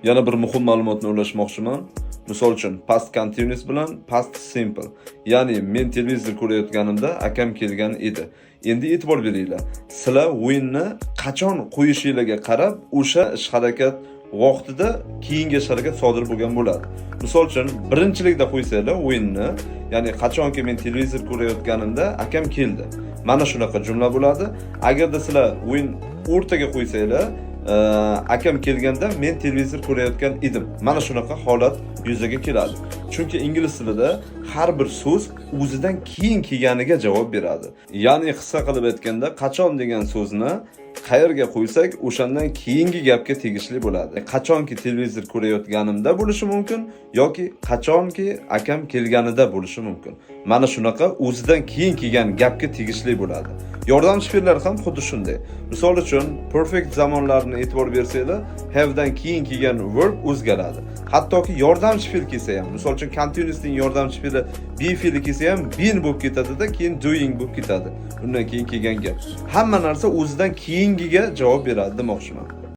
Yana bir muhim ma'lumotni ulashmoqchiman. Misol uchun, past continuous bilan past simple. Ya'ni men televizor ko'rayotganimda akam kelgan edi. Endi e'tibor beringlar. Sizlar o'yinni qachon qo'yishingizga qarab, o'sha ish harakat vaqtida keyingi ish harakat sodir bo'lgan bo'ladi. Misol uchun, birinchilikda qo'ysanglar o'yinni, ya'ni qachonki men televizor ko'rayotganimda akam keldi. Mana shunaqa jumla bo'ladi. Agarda sizlar o'yin o'rtaga qo'ysanglar, akam kelganda men televizor ko'rayotgan edim. Mana shunaqa holat yuzaga keladi. Chunki ingliz tilida har bir so'z o'zidan keyin kelganiga javob beradi. Ya'ni qisqa qilib aytganda, qachon degan so'zni qayerga qo'ysak, o'shandan keyingi gapga tegishli bo'ladi. Qachonki televizor ko'rayotganimda bo'lishi mumkin yoki qachonki akam kelganida bo'lishi mumkin. Mana shunaqa o'zidan keyin kelgan gapga tegishli bo'ladi. Yordamchi fe'llar ham xuddi shunday. Misol uchun, perfect zamonlarni e'tibor bersanglar, have dan keyin kelgan verb o'zgaradi. Hattoki yordamchi fe'l kelsa ham, misol uchun continuousning yordamchi fe'li be fe'li kelsa ham been bo'lib ketadi-da, keyin doing bo'lib ketadi. Undan keyin kelgan gap. Hamma narsa o'zidan keyingiga javob beradi demoqchiman.